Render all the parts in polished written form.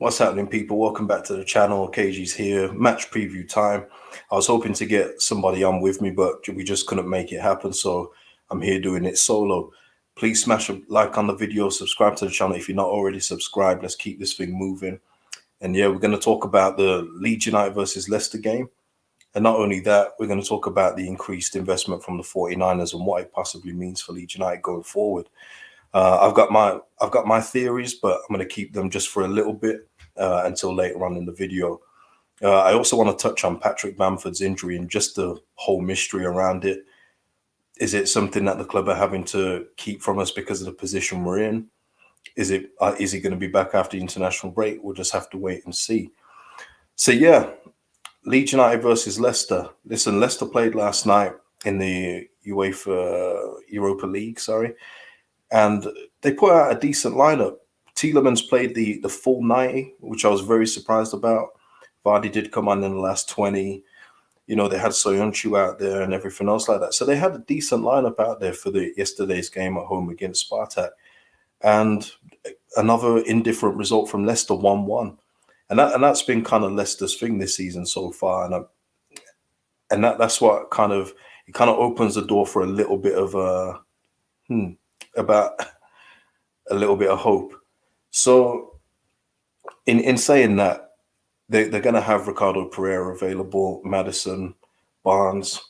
What's happening, people? Welcome back to the channel. KG's here. Match preview time. I was hoping to get somebody on with me, but we just couldn't make it happen. So I'm here doing it solo. Please smash a like on the video, subscribe to the channel if you're not already subscribed. Let's keep this thing moving. And yeah, we're going to talk about the Leeds United versus Leicester game. And not only that, we're going to talk about the increased investment from the 49ers and what it possibly means for Leeds United going forward. I've got my theories, but I'm going to keep them just for a little bit until later on in the video. I also want to touch on Patrick Bamford's injury and just the whole mystery around it. Is it something that the club are having to keep from us because of the position we're in? Is he going to be back after the international break? We'll just have to wait and see. So yeah, Leeds United versus Leicester. Listen, Leicester played last night in the Europa League, and they put out a decent lineup. Tielemans played the full 90, which I was very surprised about. Vardy did come on in the last 20. You know, they had Soyuncu out there and everything else like that. So they had a decent lineup out there for yesterday's game at home against Spartak. And another indifferent result from Leicester, 1-1. And that's been kind of Leicester's thing this season so far. And that's what kind of opens the door for a little bit of about a little bit of hope. So in saying that, they're going to have Ricardo Pereira available, Madison, Barnes,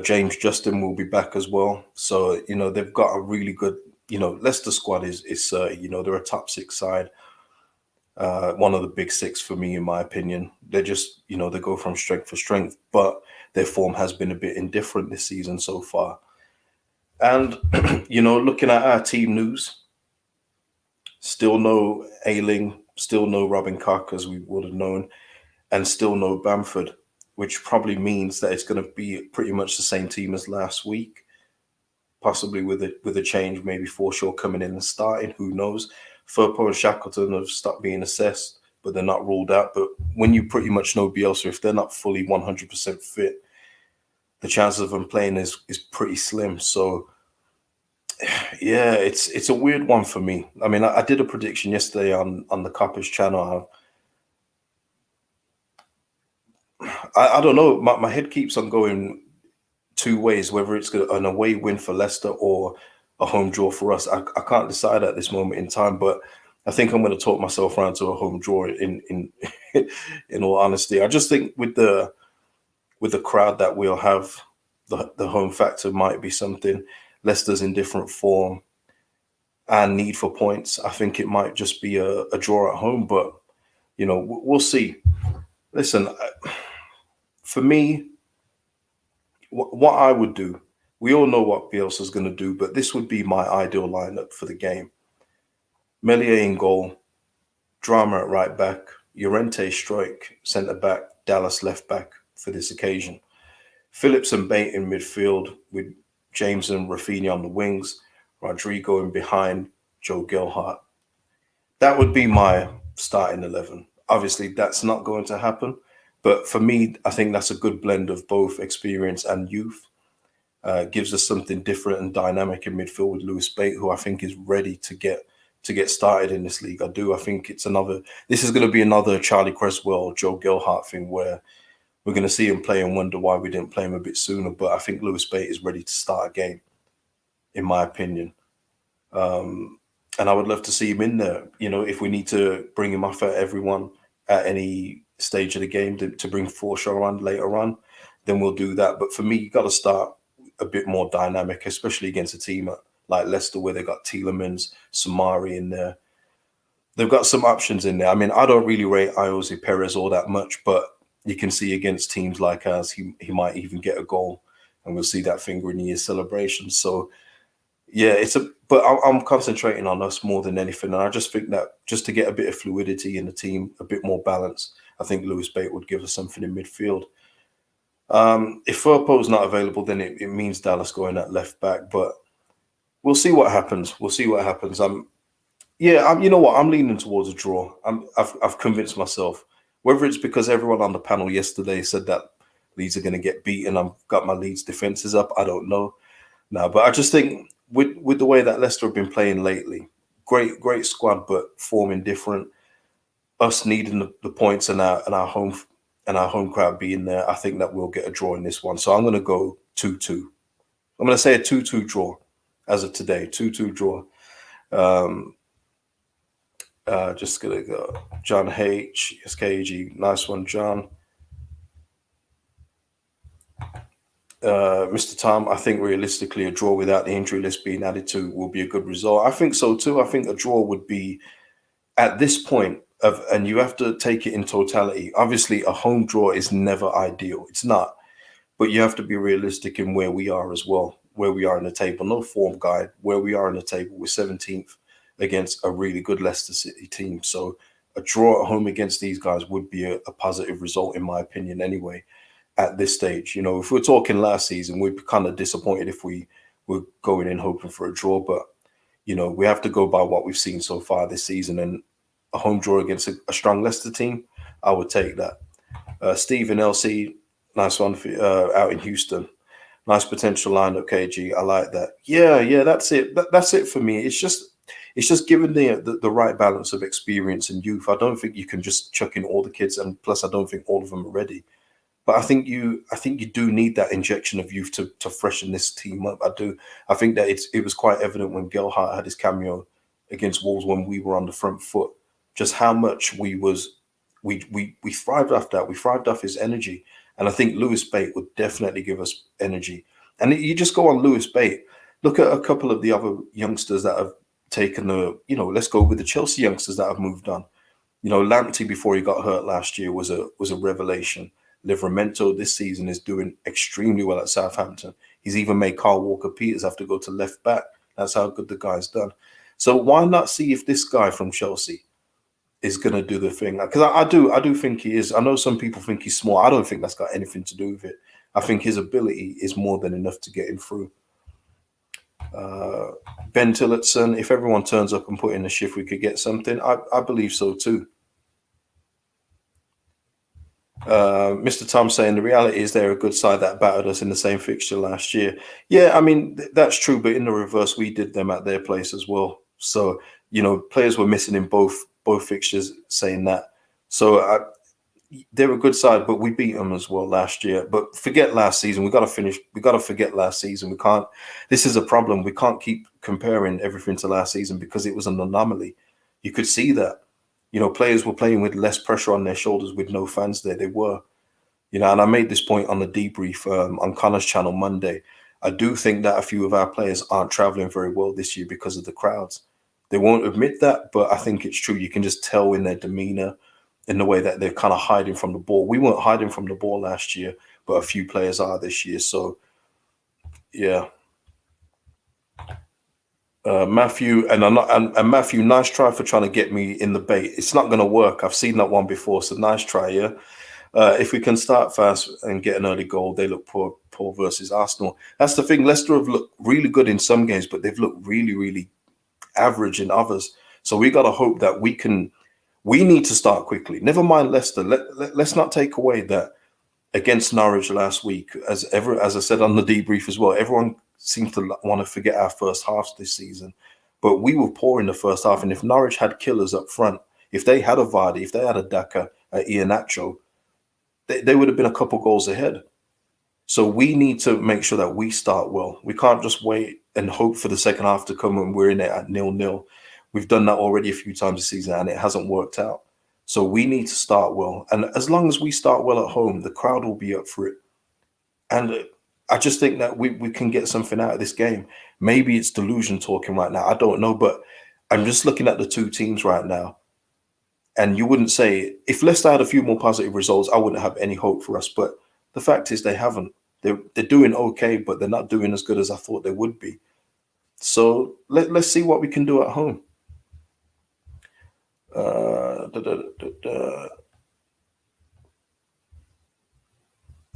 James Justin will be back as well. So, you know, they've got a really good, Leicester squad is they're a top six side. One of the big six for me, in my opinion. They're just, they go from strength for strength, but their form has been a bit indifferent this season so far. And, looking at our team news, still no Ayling, still no Robin Koch, as we would have known, and still no Bamford, which probably means that it's going to be pretty much the same team as last week, possibly with a change, maybe Forshaw coming in and starting, who knows. Firpo and Shackleton have stopped being assessed, but they're not ruled out. But when you pretty much know Bielsa, if they're not fully 100% fit, the chances of them playing is pretty slim. So yeah, it's a weird one for me. I mean, I did a prediction yesterday on the Coppers channel. I don't know. My head keeps on going two ways, whether it's an away win for Leicester or a home draw for us. I can't decide at this moment in time, but I think I'm going to talk myself around to a home draw in in all honesty. I just think with the crowd that we'll have, the home factor might be something. Leicester's in different form and need for points. I think it might just be a draw at home, but we'll see. Listen, for me, what I would do, we all know what Bielsa's going to do, but this would be my ideal lineup for the game. Meslier in goal, Drama at right back, Llorente strike, centre back, Dallas left back for this occasion. Phillips and Bate in midfield with James and Rafinha on the wings, Rodrigo in behind, Joe Gelhardt. That would be my starting 11. Obviously, that's not going to happen. But for me, I think that's a good blend of both experience and youth. Gives us something different and dynamic in midfield with Lewis Bate, who I think is ready to get started in this league. I think this is going to be another Charlie Cresswell, Joe Gelhardt thing where we're going to see him play and wonder why we didn't play him a bit sooner. But I think Lewis Bate is ready to start a game, in my opinion. And I would love to see him in there. If we need to bring him off at everyone at any stage of the game to bring Forshaw on later on, then we'll do that. But for me, you got to start a bit more dynamic, especially against a team like Leicester, where they got Tielemans, Samari in there. They've got some options in there. I mean, I don't really rate Jose Perez all that much, but you can see against teams like us, he might even get a goal, and we'll see that finger in the ear celebration. So yeah, but I'm concentrating on us more than anything, and I just think that just to get a bit of fluidity in the team, a bit more balance, I think Lewis Bate would give us something in midfield. If Firpo's not available, then it means Dallas going at left back, but we'll see what happens. You know what? I'm leaning towards a draw. I've convinced myself. Whether it's because everyone on the panel yesterday said that Leeds are going to get beaten, I've got my Leeds defenses up. I don't know. No, but I just think with the way that Leicester have been playing lately, great squad, but forming different. us needing the points and our home crowd being there, I think that we'll get a draw in this one. So I'm going to go 2-2. I'm going to say a 2-2 draw as of today. 2-2 draw. Um, just gonna go John H. SKG. Nice one, John. Mr. Tom, I think realistically a draw without the injury list being added to will be a good result. I think so too. I think a draw would be at this point of, and you have to take it in totality. Obviously, a home draw is never ideal. It's not, but you have to be realistic in where we are as well, where we are in the table. No form guide, where we are in the table. We're 17th against a really good Leicester City team. So a draw at home against these guys would be a positive result, in my opinion, anyway. At this stage, if we're talking last season, we'd be kind of disappointed if we were going in hoping for a draw. But we have to go by what we've seen so far this season, and a home draw against a strong Leicester team, I would take that. Stephen LC, nice one for out in Houston. Nice potential lineup, KG. I like that. Yeah, that's it. That's it for me. It's just given the right balance of experience and youth. I don't think you can just chuck in all the kids, and plus, I don't think all of them are ready. But I think you do need that injection of youth to freshen this team up. I do. I think that it was quite evident when Gelhardt had his cameo against Wolves when we were on the front foot, just how much we thrived off that. We thrived off his energy, and I think Lewis Bate would definitely give us energy. And you just go on Lewis Bate. Look at a couple of the other youngsters that have taken let's go with the Chelsea youngsters that have moved on. Lamptey before he got hurt last year was a revelation. Livramento this season is doing extremely well at Southampton. He's even made Carl Walker-Peters have to go to left back. That's how good the guy's done. So why not see if this guy from Chelsea is going to do the thing? Because I do think he is. I know some people think he's small. I don't think that's got anything to do with it. I think his ability is more than enough to get him through. Ben Tillotson, if everyone turns up and put in a shift, we could get something. I believe so too. Mr. Tom saying the reality is they're a good side that battered us in the same fixture last year. Yeah, I mean that's true, but in the reverse, we did them at their place as well. So players were missing in both fixtures. Saying that, so they're a good side, but we beat them as well last year. But forget last season. We got to finish. We got to forget last season. We can't. This is a problem. We can't keep comparing everything to last season because it was an anomaly. You could see that. Players were playing with less pressure on their shoulders with no fans there. They were, and I made this point on the debrief on Connor's channel Monday. I do think that a few of our players aren't traveling very well this year because of the crowds. They won't admit that, but I think it's true. You can just tell in their demeanor, in the way that they're kind of hiding from the ball. We weren't hiding from the ball last year, but a few players are this year. So, yeah. Matthew and Matthew, nice try for trying to get me in the bait. It's not going to work. I've seen that one before, so nice try. Yeah, if we can start fast and get an early goal, they look poor versus Arsenal. That's the thing. Leicester have looked really good in some games, but they've looked really, really average in others. So we got to hope that we can. We need to start quickly. Never mind Leicester. Let's not take away that against Norwich last week, as I said on the debrief as well, everyone seems to want to forget our first half this season. But we were poor in the first half, and if Norwich had killers up front, if they had a Vardy, if they had a Daka, Iheanacho, they would have been a couple goals ahead. So we need to make sure that we start well. We can't just wait and hope for the second half to come when we're in it at 0-0. We've done that already a few times this season, and it hasn't worked out. So we need to start well. And as long as we start well at home, the crowd will be up for it. And I just think that we can get something out of this game. Maybe it's delusion talking right now. I don't know. But I'm just looking at the two teams right now. And you wouldn't say, if Leicester had a few more positive results, I wouldn't have any hope for us. But the fact is they haven't. They're doing okay, but they're not doing as good as I thought they would be. So let's see what we can do at home.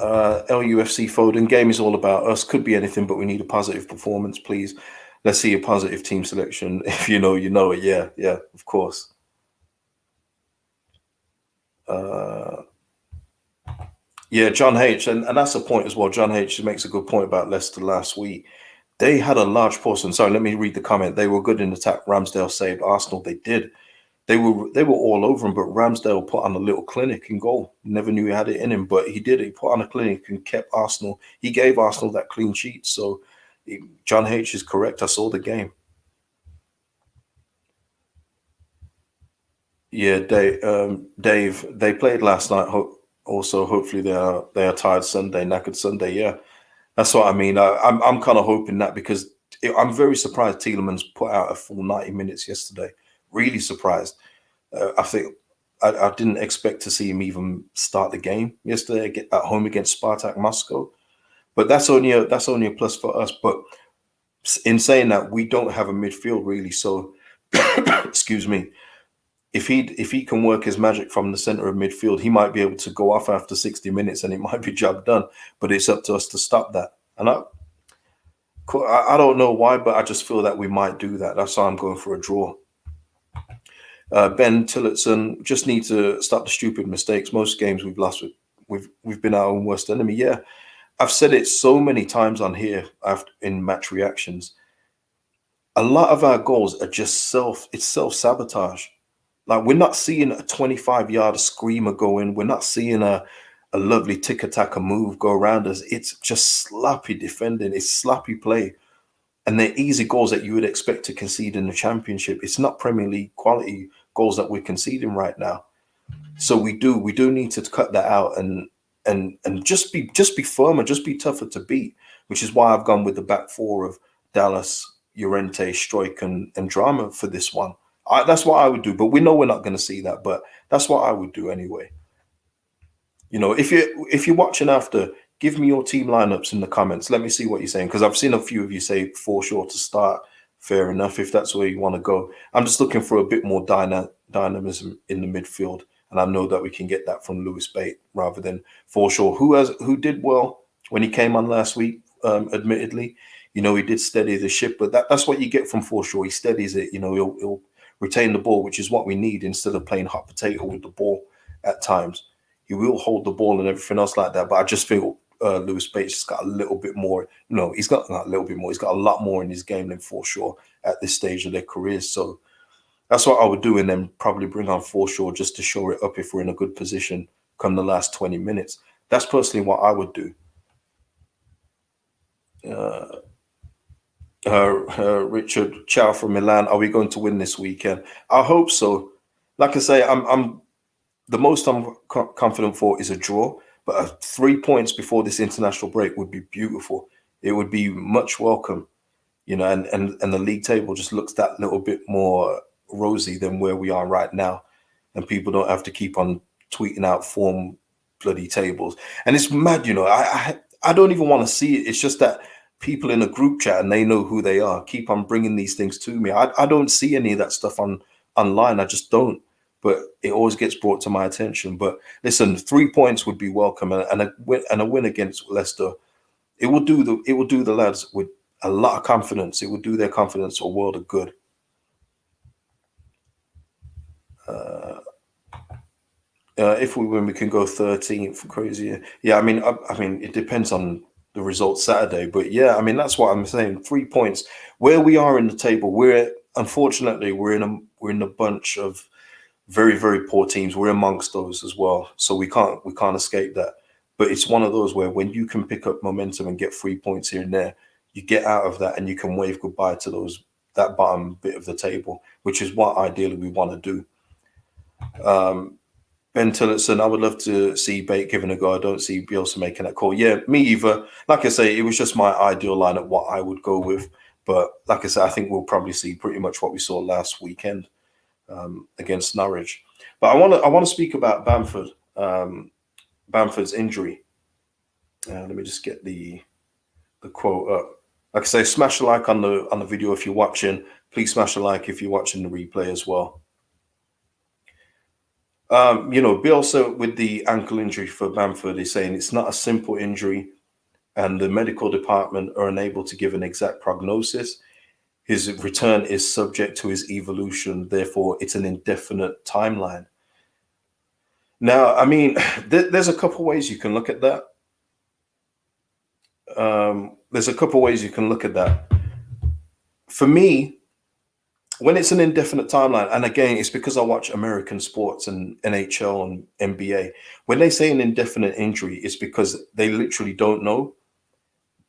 LUFC Foden, game is all about us. Could be anything, but we need a positive performance, please. Let's see a positive team selection. If you know it. Yeah, of course. Yeah, John H. And that's a point as well. John H. makes a good point about Leicester last week. They had a large portion. Sorry, let me read the comment. They were good in attack. Ramsdale saved Arsenal. They did. they were all over him, but Ramsdale put on a little clinic in goal. Never knew he had it in him, but he did. He put on a clinic and kept Arsenal. He gave Arsenal that clean sheet. So John H is correct. I saw the game. Yeah, Dave, they played last night. Also, hopefully they are tired Sunday, knackered Sunday. Yeah, that's what I mean. I'm kind of hoping that because I'm very surprised Tielemans put out a full 90 minutes yesterday. Really surprised. I think I didn't expect to see him even start the game yesterday at home against Spartak Moscow. But that's only a plus for us. But in saying that, we don't have a midfield really. So excuse me. If he can work his magic from the center of midfield, he might be able to go off after 60 minutes and it might be job done. But it's up to us to stop that. And I don't know why, but I just feel that we might do that. That's why I'm going for a draw. Ben Tillotson, just need to stop the stupid mistakes. Most games we've lost we've been our own worst enemy. Yeah, I've said it so many times on here after in match reactions. A lot of our goals are just self-sabotage. Like we're not seeing a 25-yard screamer go in. We're not seeing a lovely tick-attack move go around us. It's just sloppy defending. It's sloppy play. And they're easy goals that you would expect to concede in the championship. It's not Premier League quality goals that we're conceding right now. So we do need to cut that out and just be firmer, just be tougher to beat, which is why I've gone with the back four of Dallas, Llorente, Struijk, and Drama for this one. That's what I would do, but we know we're not going to see that. But that's what I would do anyway. If you're watching after, give me your team lineups in the comments. Let me see what you're saying because I've seen a few of you say Forshaw to start. Fair enough if that's where you want to go. I'm just looking for a bit more dynamism in the midfield, and I know that we can get that from Lewis Bate rather than Forshaw, who did well when he came on last week. Admittedly, he did steady the ship, but that's what you get from Forshaw. He steadies it. He'll retain the ball, which is what we need instead of playing hot potato with the ball at times. He will hold the ball and everything else like that, but I just feel Lewis Bates has got a little bit more. No, he's got not a little bit more. He's got a lot more in his game than Forshaw at this stage of their careers. So that's what I would do, and then probably bring on Forshaw just to shore it up if we're in a good position come the last 20 minutes. That's personally what I would do. Richard Chow from Milan. Are we going to win this weekend? I hope so. Like I say, I'm the most I'm confident for is a draw, but 3 points before this international break would be beautiful. It would be much welcome, and the league table just looks that little bit more rosy than where we are right now, and people don't have to keep on tweeting out form bloody tables. And it's mad, I don't even want to see it. It's just that people in a group chat and they know who they are keep on bringing these things to me. I don't see any of that stuff online. I just don't. But it always gets brought to my attention. But listen, 3 points would be welcome, and a win against Leicester, it will do the lads with a lot of confidence. It would do their confidence a world of good. If we win, we can go 13th. Crazy, yeah. I mean, it depends on the results Saturday, but yeah, I mean that's what I'm saying. 3 points where we are in the table. Unfortunately we're in a bunch of very, very poor teams. We're amongst those as well, so we can't escape that. But it's one of those where when you can pick up momentum and get 3 points here and there, you get out of that and you can wave goodbye to that bottom bit of the table, which is what ideally we want to do. Ben Tillotson, I would love to see Bate given a go. I don't see Bielsa making that call. Yeah, me either. Like I say, it was just my ideal lineup, what I would go with. But like I said, I think we'll probably see pretty much what we saw last weekend against Norwich. But I want to speak about Bamford. Bamford's injury. Let me just get the quote up. Like I say, smash a like on the video if you're watching. Please smash a like if you're watching the replay as well. Bielsa with the ankle injury for Bamford is saying it's not a simple injury, and the medical department are unable to give an exact prognosis. His return is subject to his evolution, therefore it's an indefinite timeline. Now, I mean, there's a couple ways you can look at that. For me, when it's an indefinite timeline, and again, it's because I watch American sports and NHL and NBA. When they say an indefinite injury, it's because they literally don't know.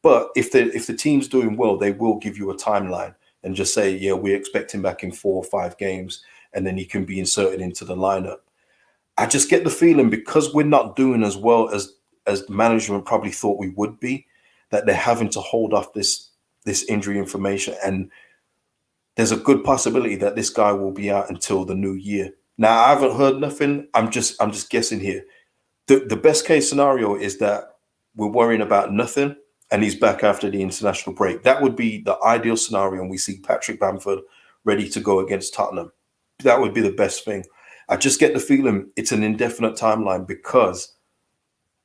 But if the team's doing well, they will give you a timeline and just say, yeah, we expect him back in 4 or 5 games, and then he can be inserted into the lineup. I just get the feeling because we're not doing as well as management probably thought we would be, that they're having to hold off this injury information, and there's a good possibility that this guy will be out until the new year. Now I haven't heard nothing. I'm just guessing here. The best case scenario is that we're worrying about nothing and he's back after the international break. That would be the ideal scenario, and we see Patrick Bamford ready to go against Tottenham. That would be the best thing. I just get the feeling it's an indefinite timeline because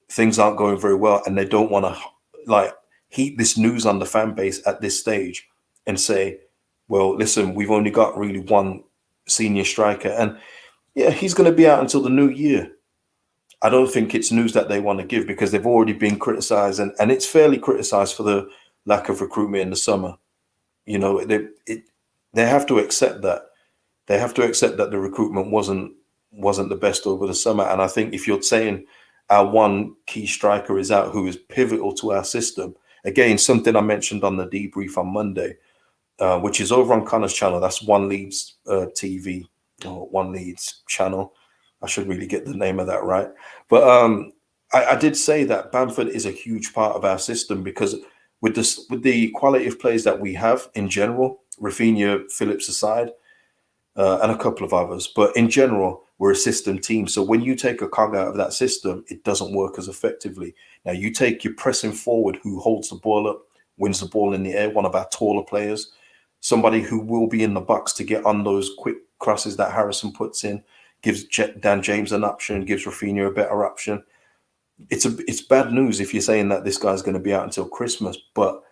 things aren't going very well, and they don't want to like heat this news on the fan base at this stage and say, well, listen, we've only got really one senior striker, and yeah, he's going to be out until the new year. I don't think it's news that they want to give because they've already been criticised, and it's fairly criticised for the lack of recruitment in the summer. You know, they have to accept that. They have to accept that the recruitment wasn't the best over the summer. And I think if you're saying our one key striker is out, who is pivotal to our system, again, something I mentioned on the debrief on Monday, which is over on Connor's channel. That's One Leeds TV or One Leeds channel. I should really get the name of that right. But I did say that Bamford is a huge part of our system because with the quality of players that we have in general, Rafinha, Phillips aside, and a couple of others, but in general, we're a system team. So when you take a cog out of that system, it doesn't work as effectively. Now you take your pressing forward who holds the ball up, wins the ball in the air, one of our taller players, somebody who will be in the box to get on those quick crosses that Harrison puts in, gives Dan James an option, gives Rafinha a better option. It's bad news if you're saying that this guy's going to be out until Christmas. But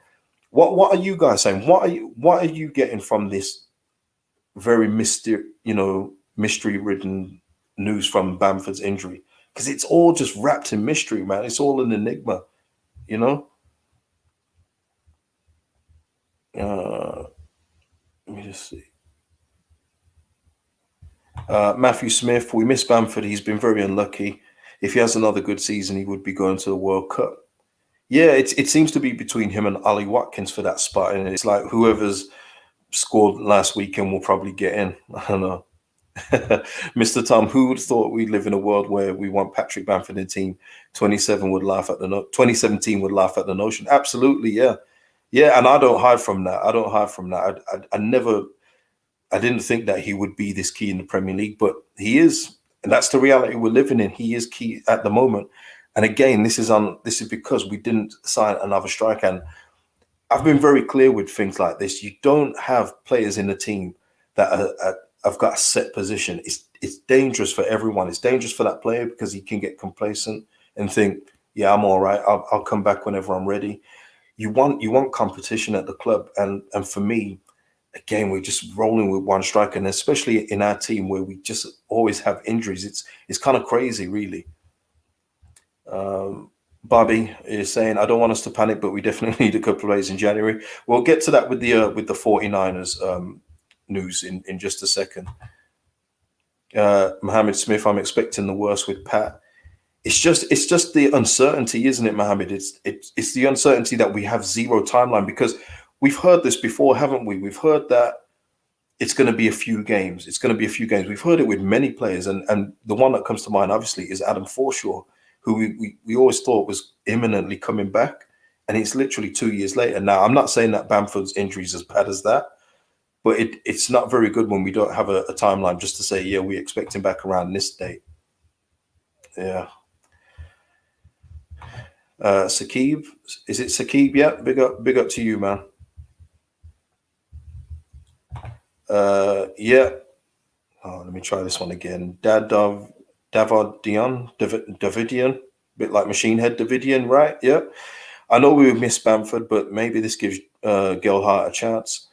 what are you guys saying? What are you getting from this very mystery-ridden news from Bamford's injury? Because it's all just wrapped in mystery, man. It's all an enigma, you know. Let me just see. Matthew Smith, we miss Bamford. He's been very unlucky. If he has another good season, he would be going to the World Cup. Yeah, it seems to be between him and Ollie Watkins for that spot, and it's like whoever's scored last weekend will probably get in. I don't know. Mr. Tom, who would have thought we'd live in a world where we want Patrick Bamford in team? 2017 would laugh at the notion. Absolutely, yeah. Yeah, and I don't hide from that. I didn't think that he would be this key in the Premier League, but he is, and that's the reality we're living in. He is key at the moment. And again, this is because we didn't sign another striker. And I've been very clear with things like this. You don't have players in the team that have got a set position. It's dangerous for everyone. It's dangerous for that player because he can get complacent and think, yeah, I'm all right. I'll come back whenever I'm ready. You want competition at the club. And for me, again, we're just rolling with one striker, and especially in our team where we just always have injuries. It's kind of crazy, really. Bobby is saying, I don't want us to panic, but we definitely need a couple of players in January. We'll get to that with the 49ers news in just a second. Mohammed Smith, I'm expecting the worst with Pat. It's just the uncertainty, isn't it, Mohammed? It's the uncertainty that we have zero timeline, because we've heard this before, haven't we? We've heard that it's going to be a few games. We've heard it with many players, and the one that comes to mind, obviously, is Adam Forshaw, who we always thought was imminently coming back, and it's literally 2 years later. Now, I'm not saying that Bamford's injury is as bad as that, but it's not very good when we don't have a timeline just to say, yeah, we expect him back around this date. Yeah. Sakib, is it Sakib? Yeah, big up to you, man. Yeah. Oh, let me try this one again. Davidian, bit like Machine Head Davidian, right? Yeah. I know we would miss Bamford, but maybe this gives Gelhardt a chance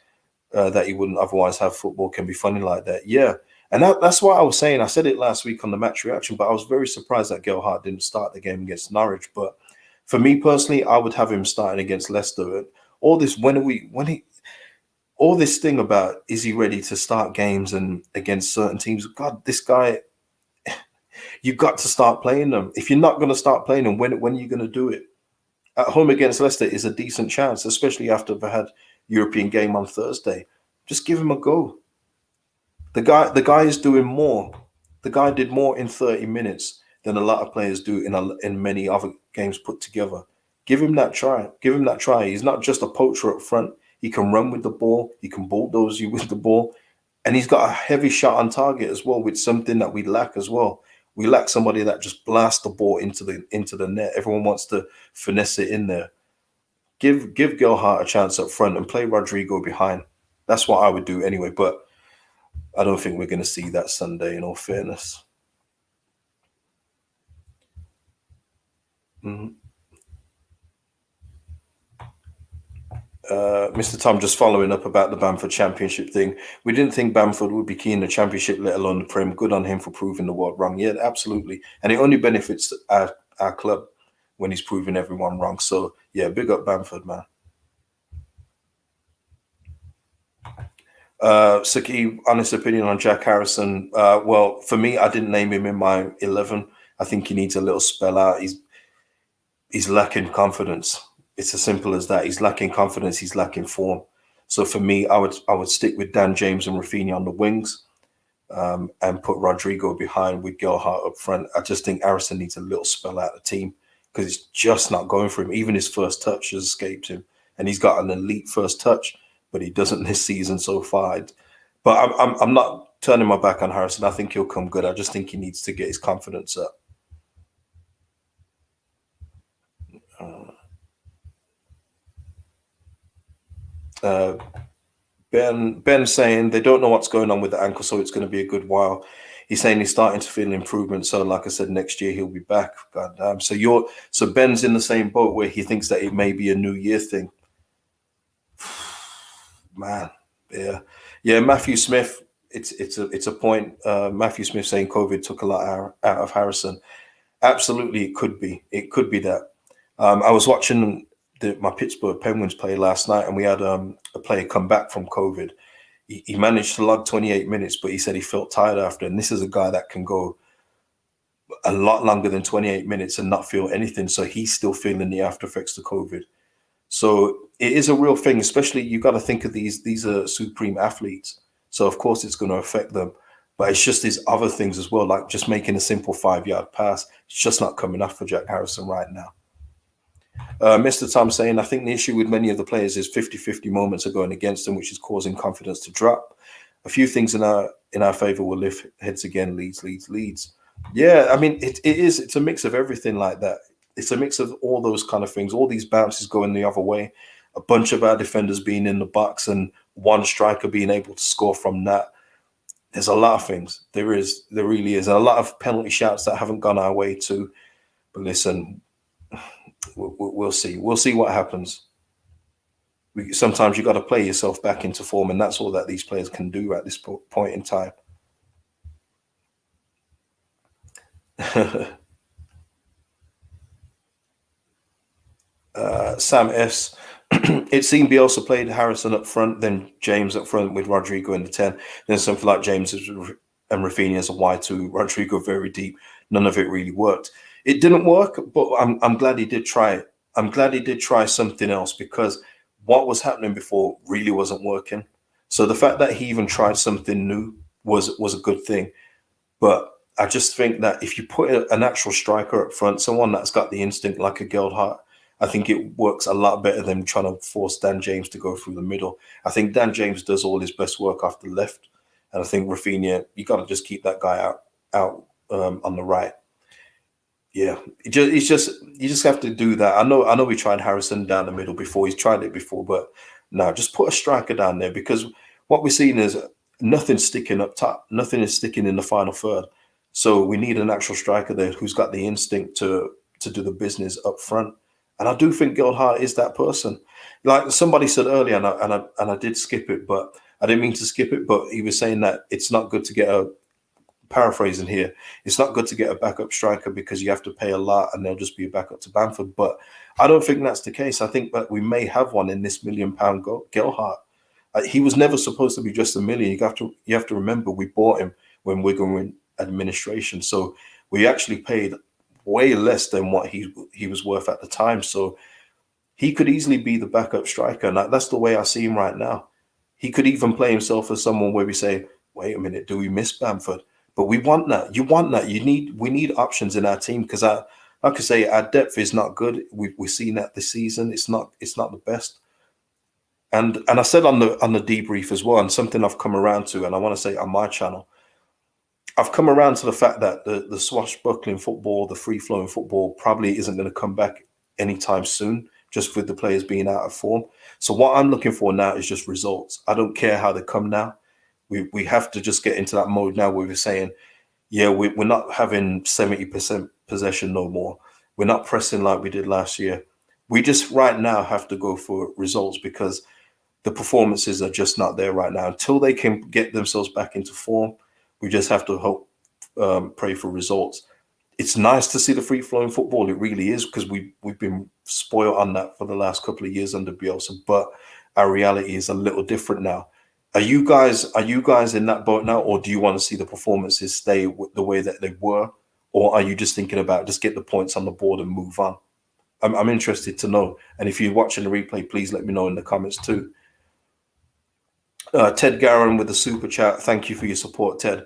that he wouldn't otherwise have. Football can be funny like that. Yeah. And that's what I was saying. I said it last week on the match reaction, but I was very surprised that Gelhardt didn't start the game against Norwich. But for me personally, I would have him starting against Leicester. All all this thing about is he ready to start games and against certain teams? God, this guy, you've got to start playing them. If you're not going to start playing them, when are you going to do it? At home against Leicester is a decent chance, especially after they've had European game on Thursday. Just give him a go. The guy is doing more. The guy did more in 30 minutes than a lot of players do in many other games put together. Give him that try. Give him that try. He's not just a poacher up front. He can run with the ball. He can bulldoze you with the ball. And he's got a heavy shot on target as well, with something that we lack as well. We lack somebody that just blasts the ball into the net. Everyone wants to finesse it in there. Give Gelhardt a chance up front and play Rodrigo behind. That's what I would do anyway. But I don't think we're going to see that Sunday, in all fairness. Mr. Tom, just following up about the Bamford Championship thing. We didn't think Bamford would be key in the Championship, let alone the Prem. Good on him for proving the world wrong. Yeah, absolutely. And it only benefits our club when he's proving everyone wrong. So, yeah, big up Bamford, man. Saki, honest opinion on Jack Harrison. Well, for me, I didn't name him in my 11. I think he needs a little spell out. He's lacking confidence. It's as simple as that. He's lacking confidence. He's lacking form. So for me, I would stick with Dan James and Rafinha on the wings, and put Rodrigo behind with Gelhardt up front. I just think Harrison needs a little spell out of the team because it's just not going for him. Even his first touch has escaped him, and he's got an elite first touch, but he doesn't this season so far. But I'm not turning my back on Harrison. I think he'll come good. I just think he needs to get his confidence up. Ben saying they don't know what's going on with the ankle, so it's going to be a good while. He's saying he's starting to feel an improvement. So, like I said, next year he'll be back. God damn. So Ben's in the same boat where he thinks that it may be a New Year thing. Man, yeah. Matthew Smith. It's a point. Matthew Smith saying COVID took a lot out of Harrison. Absolutely, it could be. It could be that. I was watching my Pittsburgh Penguins play last night, and we had a player come back from COVID. He managed to log 28 minutes, but he said he felt tired after. And this is a guy that can go a lot longer than 28 minutes and not feel anything. So he's still feeling the after effects of COVID. So it is a real thing, especially you got to think of these are supreme athletes. So of course it's going to affect them. But it's just these other things as well, like just making a simple 5-yard pass. It's just not coming off for Jack Harrison right now. Mr. Tom saying, I think the issue with many of the players is 50-50 moments are going against them, which is causing confidence to drop. A few things in our favor will lift heads again. Leeds. Yeah, I mean, it's a mix of everything like that. It's a mix of all those kind of things. All these bounces going the other way. A bunch of our defenders being in the box and one striker being able to score from that. There's a lot of things. There really is. And a lot of penalty shouts that haven't gone our way too. But listen, we'll see. We'll see what happens. Sometimes you got to play yourself back into form, and that's all that these players can do at this point in time. Sam S. It seemed Bielsa played Harrison up front, then James up front with Rodrigo in the 10. Then something like James and Rafinha as a Y2, Rodrigo very deep. None of it really worked. It didn't work, but I'm glad he did try it. I'm glad he did try something else, because what was happening before really wasn't working. So the fact that he even tried something new was a good thing. But I just think that if you put an actual striker up front, someone that's got the instinct like a Gelhardt, I think it works a lot better than trying to force Dan James to go through the middle. I think Dan James does all his best work off the left. And I think Rafinha, you got to just keep that guy out on the right. Yeah, you just have to do that. I know we tried Harrison down the middle before. He's tried it before, but no, just put a striker down there, because what we're seeing is nothing's sticking up top. Nothing is sticking in the final third. So we need an actual striker there who's got the instinct to do the business up front. And I do think Gelhardt is that person. Like somebody said earlier, and I did skip it, but I didn't mean to skip it. But he was saying that it's not good to get paraphrasing here, it's not good to get a backup striker because you have to pay a lot and they'll just be a backup to Bamford. But I don't think that's the case. I think that we may have one in this £1 million Gelhardt. He was never supposed to be just a million. You have to remember we bought him when Wigan were in administration, so we actually paid way less than what he was worth at the time. So he could easily be the backup striker, and that's the way I see him right now. He could even play himself as someone where we say, "Wait a minute, do we miss Bamford?" But we want that. You want that. We need options in our team because like I say, our depth is not good. We've seen that this season. It's not the best. And I said on the debrief as well, and something I've come around to, and I want to say on my channel, I've come around to the fact that the swashbuckling football, the free flowing football, probably isn't going to come back anytime soon, just with the players being out of form. So what I'm looking for now is just results. I don't care how they come now. We have to just get into that mode now where we're saying, yeah, we're not having 70% possession no more. We're not pressing like we did last year. We just right now have to go for results because the performances are just not there right now. Until they can get themselves back into form, we just have to hope, pray for results. It's nice to see the free flowing football. It really is, because we've been spoiled on that for the last couple of years under Bielsa. But our reality is a little different now. Are you guys in that boat now, or do you want to see the performances stay the way that they were, or are you just thinking about just get the points on the board and move on? I'm interested to know. And if you're watching the replay, please let me know in the comments too. Ted Garron with the super chat. Thank you for your support, Ted.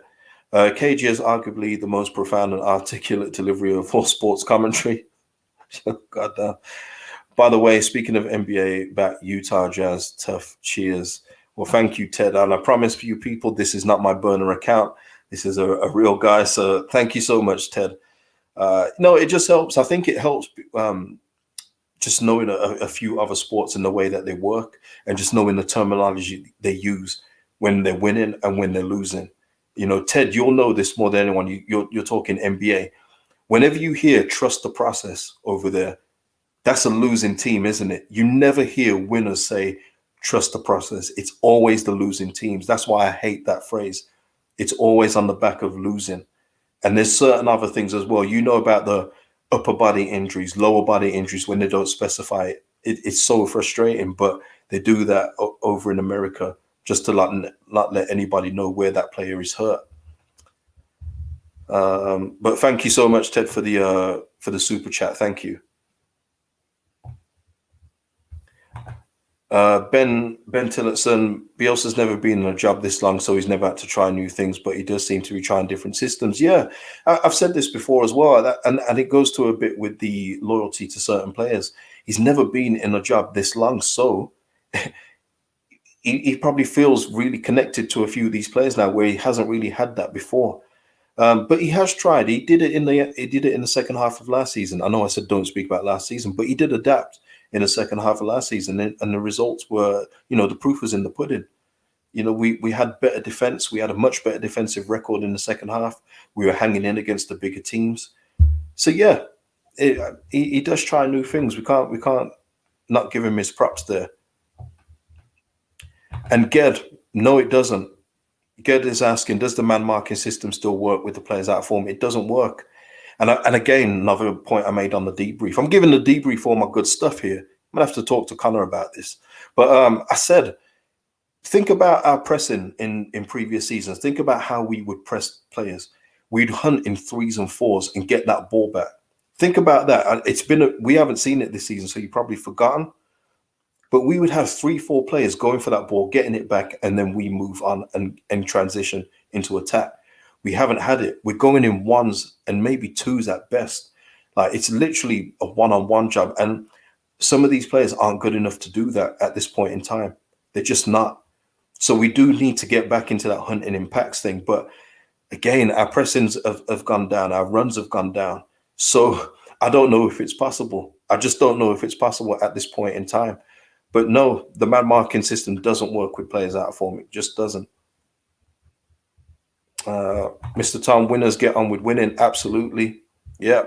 KG is arguably the most profound and articulate delivery of all sports commentary. God damn. By the way, speaking of NBA, back Utah Jazz, tough. Cheers. Well, thank you, Ted. And I promise for you people, this is not my burner account. This is a real guy. So thank you so much, Ted. No, it just helps. I think it helps just knowing a few other sports and the way that they work, and just knowing the terminology they use when they're winning and when they're losing. You know, Ted, you'll know this more than anyone. You're talking NBA. Whenever you hear trust the process over there, that's a losing team, isn't it? You never hear winners say trust the process. It's always the losing teams. That's why I hate that phrase. It's always on the back of losing. And there's certain other things as well. You know about the upper body injuries, lower body injuries when they don't specify it. It's so frustrating, but they do that over in America just to not let anybody know where that player is hurt. But thank you so much, Ted, for the super chat. Thank you. Ben Tillotson, Bielsa's never been in a job this long, so he's never had to try new things, but he does seem to be trying different systems. Yeah, I've said this before as well, and it goes to a bit with the loyalty to certain players. He's never been in a job this long, so he probably feels really connected to a few of these players now, where he hasn't really had that before. But he has tried. He did it in the second half of last season. I know I said don't speak about last season, but he did adapt in the second half of last season, and the results were, the proof was in the pudding. We had better defense. We had a much better defensive record in the second half. We were hanging in against the bigger teams. So yeah, he does try new things. We can't not give him his props there. And Ged, no, it doesn't. Ged is asking, does the man marking system still work with the players out of form? It doesn't work. And again, another point I made on the debrief. I'm giving the debrief all my good stuff here. I'm gonna have to talk to Connor about this. But I said, think about our pressing in previous seasons. Think about how we would press players. We'd hunt in 3s and 4s and get that ball back. Think about that. We haven't seen it this season, so you've probably forgotten. But we would have 3-4 players going for that ball, getting it back, and then we move on and transition into attack. We haven't had it. We're going in 1s and maybe 2s at best. Like, it's literally a one-on-one job. And some of these players aren't good enough to do that at this point in time. They're just not. So we do need to get back into that hunting impacts thing. But again, our pressings have gone down. Our runs have gone down. So I don't know if it's possible. I just don't know if it's possible at this point in time. But no, the man marking system doesn't work with players out of form. It just doesn't. Mr. Tom, winners get on with winning. Absolutely. Yeah.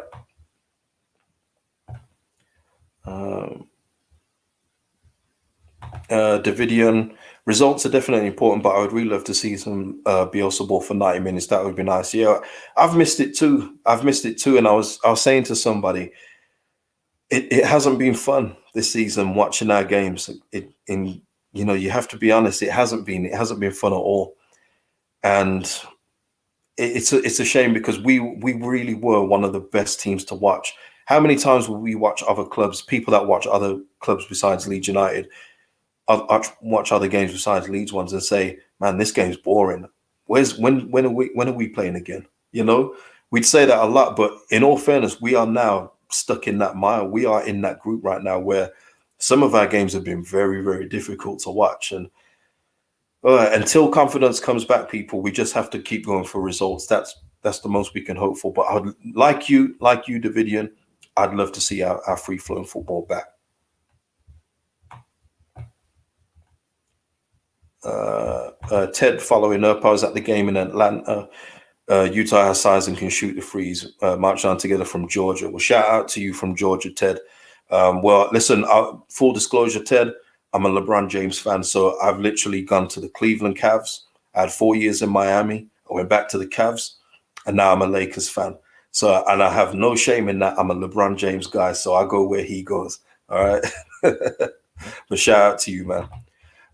Davidian, results are definitely important, but I would really love to see some Bielsa ball for 90 minutes. That would be nice. Yeah, I've missed it too. And I was saying to somebody, it hasn't been fun this season watching our games. you know, you have to be honest. It hasn't been fun at all, and it's a shame because we really were one of the best teams to watch. How many times will we watch other clubs, people that watch other clubs besides Leeds United, watch other games besides Leeds ones, and say, "Man, this game's boring. When are we playing again?" You know, we'd say that a lot, but in all fairness, we are now stuck in that mile. We are in that group right now where some of our games have been very, very difficult to watch, and until confidence comes back, people, we just have to keep going for results. That's the most we can hope for. But I'd like you, Davidian, I'd love to see our free flowing football back. Ted following up, I was at the game in Atlanta. Utah has size and can shoot the threes. March on together from Georgia. Well, shout out to you from Georgia, Ted. Well, listen, full disclosure, Ted, I'm a LeBron James fan, so I've literally gone to the Cleveland Cavs. I had 4 years in Miami. I went back to the Cavs, and now I'm a Lakers fan. So, and I have no shame in that. I'm a LeBron James guy, so I go where he goes. All right. But shout out to you, man.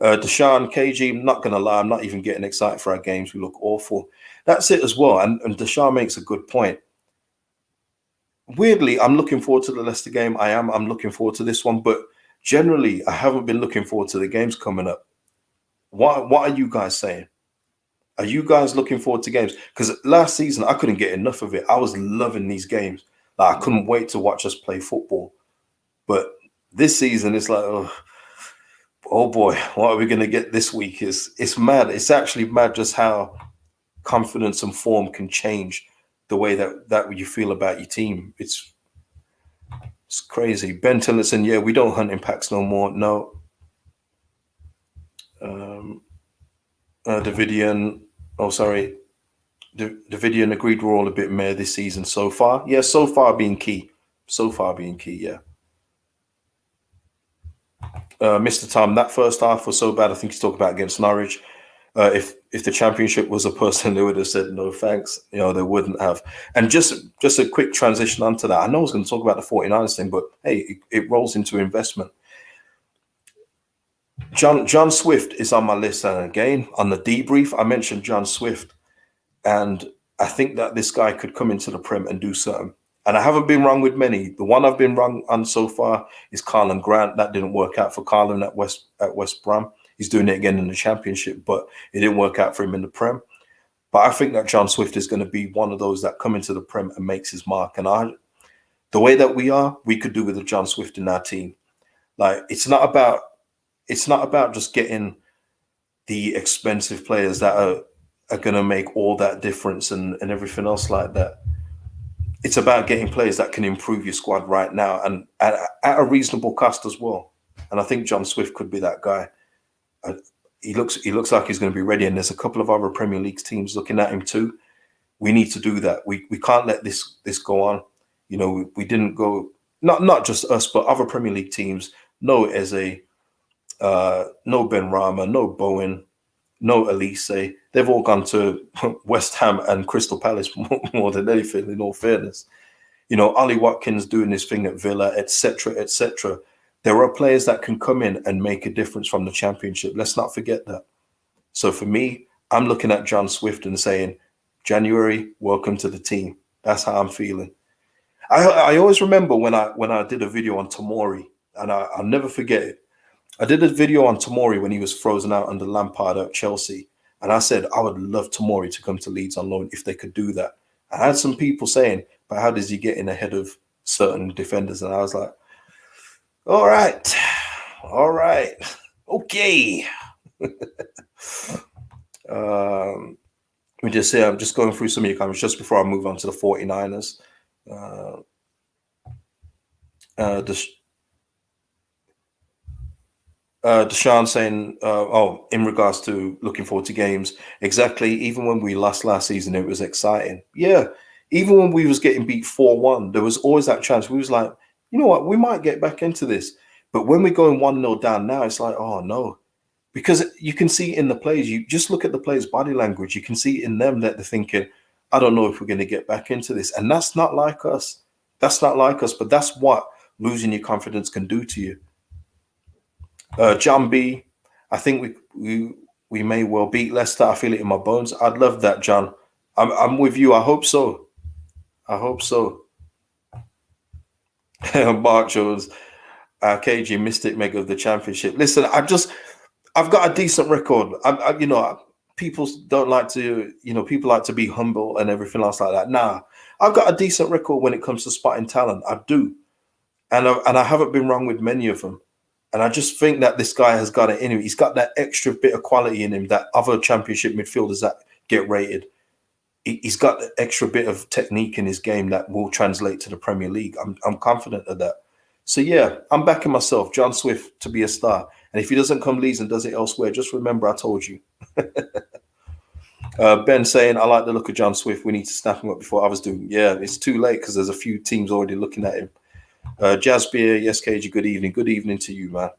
Deshaun, KG, I'm not going to lie, I'm not even getting excited for our games. We look awful. That's it as well. And Deshaun makes a good point. Weirdly, I'm looking forward to the Leicester game. I'm looking forward to this one. But generally, I haven't been looking forward to the games coming up. What are you guys saying? Are you guys looking forward to games? Because last season, I couldn't get enough of it. I was loving these games. Like, I couldn't wait to watch us play football. But this season, it's like, oh boy, what are we going to get this week? It's mad. It's actually mad just how confidence and form can change the way that you feel about your team. It's crazy. Ben Tillotson, yeah, we don't hunt in packs no more. No. Davidian, oh sorry, Davidian agreed we're all a bit meh this season so far. Yeah, so far being key. So far being key, yeah. Mr. Tom, that first half was so bad. I think he's talking about against Norwich. If the championship was a person, they would have said no thanks. You know, they wouldn't have. And just a quick transition onto that. I know I was going to talk about the 49ers thing, but hey, it rolls into investment. John Swift is on my list, and again on the debrief, I mentioned John Swift, and I think that this guy could come into the Prem and do something. And I haven't been wrong with many. The one I've been wrong on so far is Carlin Grant. That didn't work out for Carlin at West Brom. He's doing it again in the Championship, but it didn't work out for him in the Prem. But I think that John Swift is going to be one of those that come into the Prem and makes his mark. And the way that we could do with a John Swift in our team. Like, it's not about just getting the expensive players that are going to make all that difference and everything else like that. It's about getting players that can improve your squad right now and at a reasonable cost as well. And I think John Swift could be that guy. He looks like he's going to be ready. And there's a couple of other Premier League teams looking at him too. We need to do that. We can't let this go on. You know, we didn't go, not just us, but other Premier League teams. No Eze, no Ben Rama, no Bowen, no Elise. They've all gone to West Ham and Crystal Palace more than anything, in all fairness. You know, Ollie Watkins doing his thing at Villa, etc., etc. There are players that can come in and make a difference from the Championship. Let's not forget that. So for me, I'm looking at John Swift and saying, January, welcome to the team. That's how I'm feeling. I always remember when I did a video on Tomori, and I'll never forget it. I did a video on Tomori when he was frozen out under Lampard at Chelsea. And I said, I would love Tomori to come to Leeds on loan if they could do that. I had some people saying, but how does he get in ahead of certain defenders? And I was like, all right, okay. Let me just say, I'm just going through some of your comments just before I move on to the 49ers. Deshaun saying, in regards to looking forward to games, exactly. Even when we lost last season, it was exciting. Yeah. Even when we was getting beat 4-1, there was always that chance. We was like, you know what, we might get back into this. But when we're going 1-0 down now, it's like, oh no. Because you can see in the players, you just look at the players' body language, you can see in them that they're thinking, I don't know if we're going to get back into this. And that's not like us. That's not like us, but that's what losing your confidence can do to you. John B, I think we may well beat Leicester. I feel it in my bones. I'd love that, John. I'm with you. I hope so. I hope so. Mark Jones, KG Mystic Meg of the Championship. Listen, I've got a decent record. People don't like to, people like to be humble and everything else like that. Nah, I've got a decent record when it comes to spotting talent. I do, and I haven't been wrong with many of them. And I just think that this guy has got it in him. He's got that extra bit of quality in him that other Championship midfielders that get rated. He's got the extra bit of technique in his game that will translate to the Premier League. I'm confident of that. So yeah, I'm backing myself, John Swift, to be a star. And if he doesn't come Leeds and does it elsewhere, just remember I told you. Ben saying, I like the look of John Swift. We need to snap him up before others do. Yeah, it's too late because there's a few teams already looking at him. Jazz Beer, yes, KG, good evening. Good evening to you, man.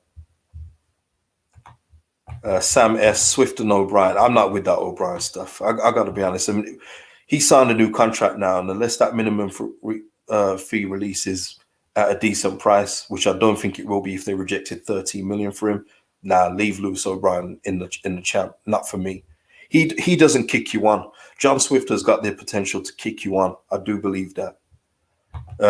Sam S. Swift and O'Brien. I'm not with that O'Brien stuff. I got to be honest. I mean, he signed a new contract now, and unless that minimum fee releases at a decent price, which I don't think it will be if they rejected 13 million for him, leave Lewis O'Brien in the champ. Not for me. He doesn't kick you on. John Swift has got the potential to kick you on. I do believe that.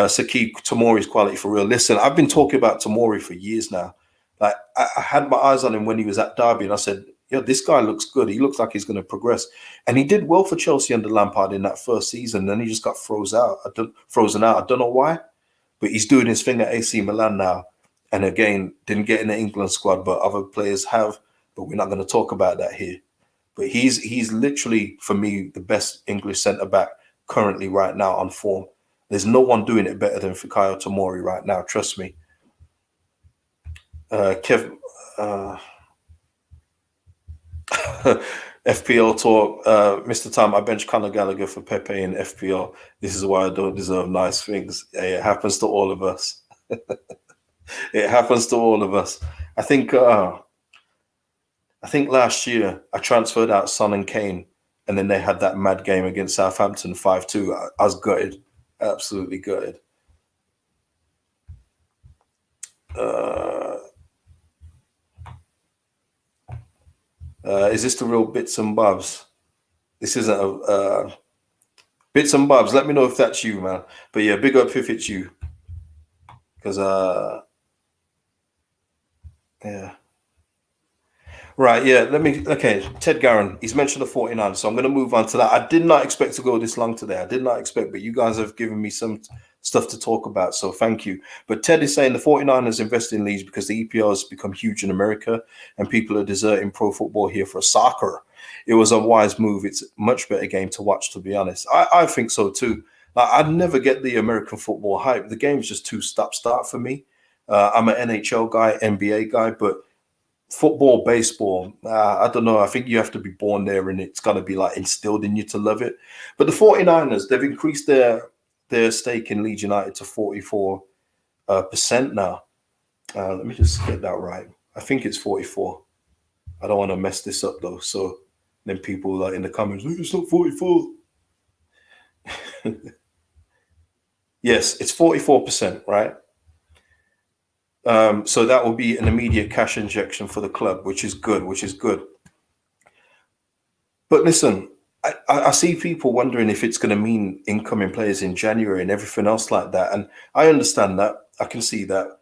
Saki Tomori's quality for real. Listen, I've been talking about Tomori for years now. Like I had my eyes on him when he was at Derby, and I said, "Yo, this guy looks good. He looks like he's going to progress." And he did well for Chelsea under Lampard in that first season. Then he just got frozen out. I don't know why, but he's doing his thing at AC Milan now. And again, didn't get in the England squad, but other players have. But we're not going to talk about that here. But he's literally, for me, the best English centre back currently right now on form. There's no one doing it better than Fikayo Tomori right now. Trust me. FPL talk. Mr. Tom, I bench Conor Gallagher for Pepe in FPL. This is why I don't deserve nice things. It happens to all of us. It happens to all of us. I think last year I transferred out Son and Kane, and then they had that mad game against Southampton 5-2. I was gutted. Absolutely gutted. Is this the real bits and bobs? This isn't a bits and bobs. Let me know if that's you, man. But yeah, big up if it's you. Because yeah. Right, yeah. Ted Garron, he's mentioned the 49, so I'm going to move on to that. I did not expect to go this long today. I did not expect, but you guys have given me some stuff to talk about, so thank you. But Ted is saying the 49ers invest in Leeds because the EPL has become huge in America and people are deserting pro football here for soccer. It was a wise move. It's a much better game to watch, to be honest. I think so too. Like, I'd never get the American football hype. The game's just too stop-start for me. I'm an NHL guy, NBA guy, but football, baseball, I don't know. I think you have to be born there and it's got to be like instilled in you to love it. But the 49ers, they've increased their stake in Leeds United to 44% now. Let me just get that right. I think it's 44. I don't want to mess this up though. So then people like in the comments, it's not 44. Yes, it's 44%, right? So that will be an immediate cash injection for the club, which is good. But listen, I see people wondering if it's going to mean incoming players in January and everything else like that. And I understand that. I can see that.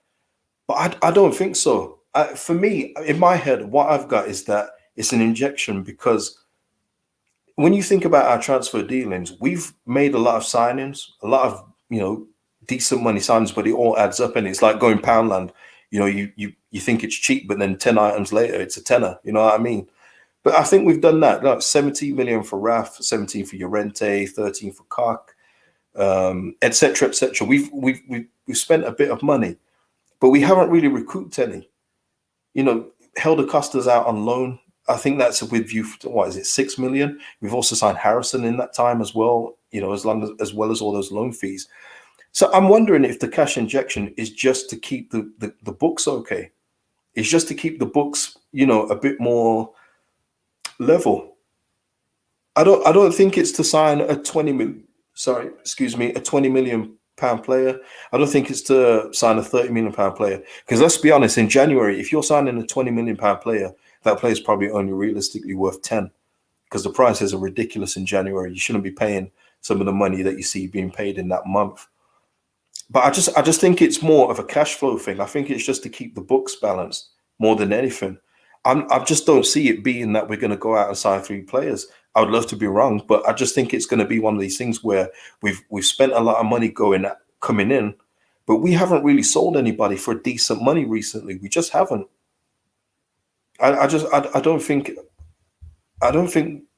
But I don't think so. For me, in my head, what I've got is that it's an injection because when you think about our transfer dealings, we've made a lot of signings, a lot of, decent money signings, but it all adds up and it's like going Poundland. You think it's cheap, but then 10 items later, it's a tenner. You know what I mean? But I think we've done that. Like 17 million for Raf, 17 for Llorente, 13 for Koch, etc., etc. We've spent a bit of money, but we haven't really recruited any. Helder Costa's out on loan. I think that's with view for, what is it, 6 million? We've also signed Harrison in that time as well, as well as all those loan fees. So I'm wondering if the cash injection is just to keep the books okay. It's just to keep the books, a bit more level. I don't think it's to sign a 20 million pound player. I don't think it's to sign a 30 million pound player. Because let's be honest, in January, if you're signing a 20 million pound player, that player is probably only realistically worth 10 because the prices are ridiculous in January. You shouldn't be paying some of the money that you see being paid in that month. But I just think it's more of a cash flow thing. I think it's just to keep the books balanced more than anything. I just don't see it being that we're going to go out and sign 3 players. I would love to be wrong, but I just think it's going to be one of these things where we've spent a lot of money coming in, but we haven't really sold anybody for decent money recently. We just haven't. I don't think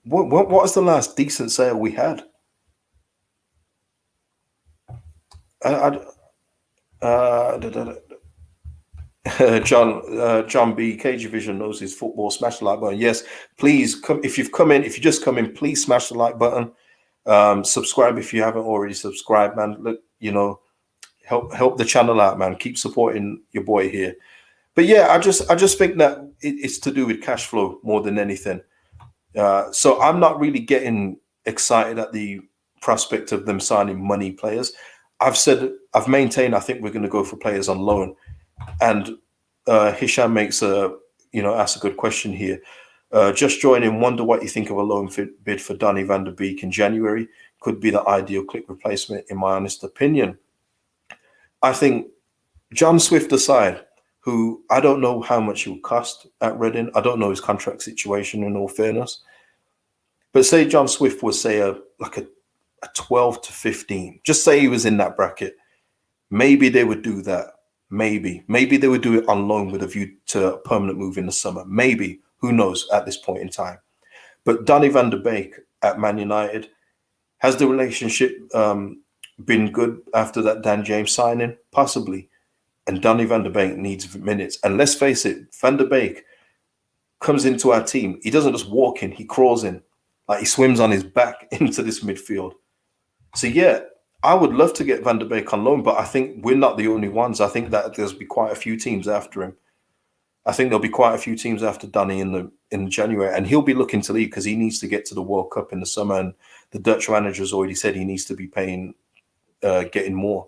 what was the last decent sale we had? John B. KG Vision knows his football. Smash the like button. Yes, please come if you've come in. If you just come in, please smash the like button. Subscribe if you haven't already subscribed, man. Look, help the channel out, man. Keep supporting your boy here. But yeah, I just think that it's to do with cash flow more than anything. So I'm not really getting excited at the prospect of them signing money players. I've maintained I think we're going to go for players on loan. And Hisham asks a good question here. Just joining, wonder what you think of a loan bid for Donny van der Beek in January. Could be the ideal Click replacement, in my honest opinion. I think John Swift aside, who I don't know how much he will cost at Reading. I don't know his contract situation, in all fairness. But say John Swift was, say, a 12 to 15. Just say he was in that bracket. Maybe they would do that. Maybe they would do it on loan with a view to a permanent move in the summer. Maybe. Who knows at this point in time. But Donny van der Beek at Man United, has the relationship been good after that Dan James signing? Possibly. And Donny van der Beek needs minutes. And let's face it, Van der Beek comes into our team. He doesn't just walk in, he crawls in. Like he swims on his back into this midfield. So yeah, I would love to get Van der Beek on loan, but I think we're not the only ones. I think that there's be quite a few teams after him. I think there'll be quite a few teams after Donny in January, and he'll be looking to leave because he needs to get to the World Cup in the summer. And the Dutch manager's already said he needs to be playing more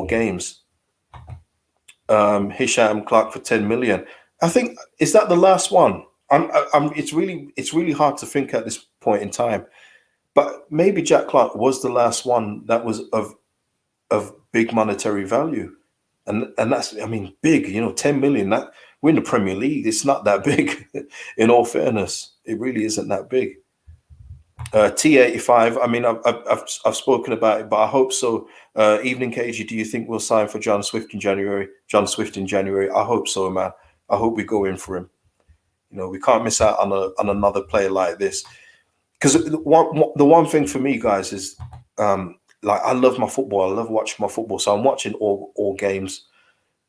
games. Hisham Clark for 10 million. I think, is that the last one? It's really hard to think at this point in time. But maybe Jack Clark was the last one that was of big monetary value. And that's, I mean, big, 10 million. That we're in the Premier League. It's not that big, in all fairness. It really isn't that big. T85, I mean, I've spoken about it, but I hope so. Evening KG, do you think we'll sign for John Swift in January? I hope so, man. I hope we go in for him. We can't miss out on another player like this. Because the one thing for me, guys, is I love my football. I love watching my football. So I'm watching all games,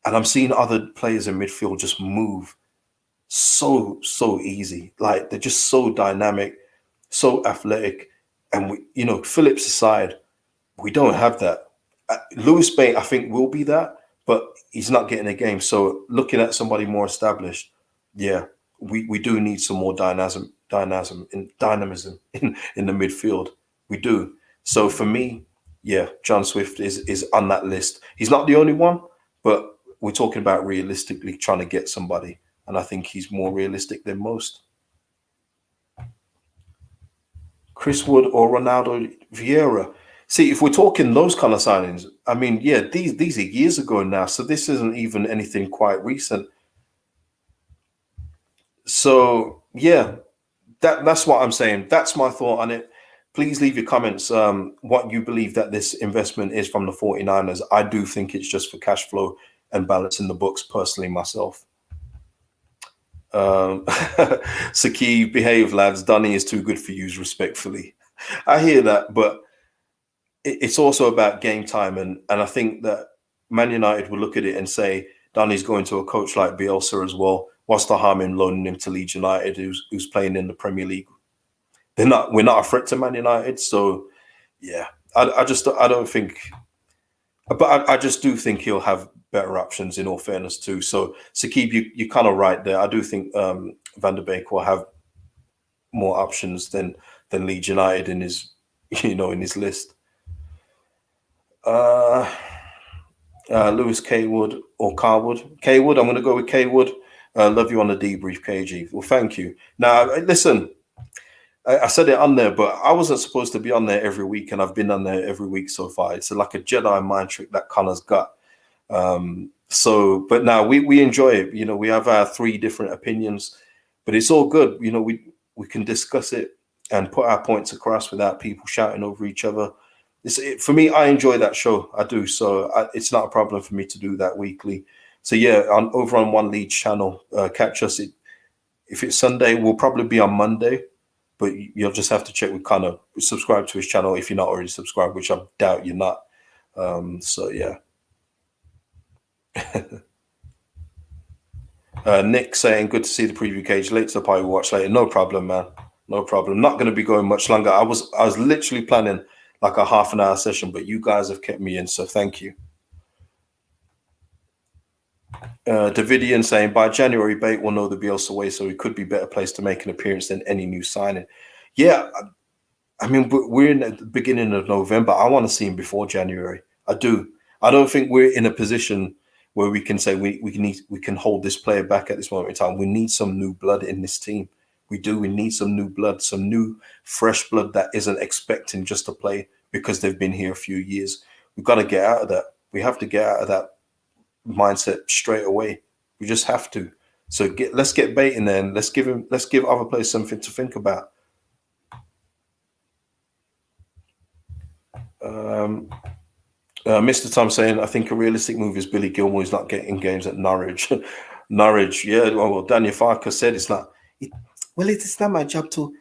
and I'm seeing other players in midfield just move so easy. Like they're just so dynamic, so athletic. And Phillips aside, we don't have that. Lewis Bate, I think, will be that, but he's not getting a game. So looking at somebody more established, yeah, we do need some more dynamism in the midfield. We do. So for me, yeah, John Swift is on that list. He's not the only one, but we're talking about realistically trying to get somebody, and I think he's more realistic than most. Chris Wood or Ronaldo Vieira. See, if we're talking those kind of signings, I mean, yeah, these are years ago now, so this isn't even anything quite recent. So yeah, that's what I'm saying. That's my thought on it. Please leave your comments what you believe that this investment is from the 49ers. I do think it's just for cash flow and balancing the books, personally, myself. Saki, behave, lads. Donny is too good for you, respectfully. I hear that, but it's also about game time. And I think that Man United will look at it and say, Donny's going to a coach like Bielsa as well. What's the harm in loaning him to Leeds United, who's playing in the Premier League? We're not a threat to Man United. So yeah, I don't think, but I just do think he'll have better options, in all fairness too. So Sakib, you're kind of right there. I do think Van der Beek will have more options than Leeds United in his list. Lewis Kaywood or Carwood. Kaywood, I'm going to go with Kaywood. Love you on the debrief, KG. Well, thank you. Now, listen, I said it on there, but I wasn't supposed to be on there every week, and I've been on there every week so far. It's like a Jedi mind trick that Connor's got. So, but now we enjoy it. You know, we have our three different opinions, but it's all good. You know, we can discuss it and put our points across without people shouting over each other. For me, I enjoy that show. I do. So it's not a problem for me to do that weekly. So yeah, over on One Leeds channel, catch us. If it's Sunday, we'll probably be on Monday, but you'll just have to check with Connor. Subscribe to his channel if you're not already subscribed, which I doubt you're not. So yeah. Nick saying, good to see the preview, cage. Late to the party, watch later. No problem, man. No problem. Not going to be going much longer. I was literally planning like a half an hour session, but you guys have kept me in, so thank you. Davidian saying, by January, Bate will know the Bielsa way, so he could be better placed to make an appearance than any new signing. Yeah, I mean, we're in the beginning of November. I want to see him before January. I do. I don't think we're in a position where we can say we can hold this player back at this moment in time. We need some new blood in this team. We do. We need some new blood, some new fresh blood that isn't expecting just to play because they've been here a few years. We've got to get out of that. We have to get out of that mindset straight away. We just have to. So let's get Bate in there and let's give other players something to think about. Mr. Tom saying, I think a realistic move is Billy Gilmour is not getting games at Norwich. Norwich, yeah. Well, Daniel Farker said it's not. Well, it is not my job to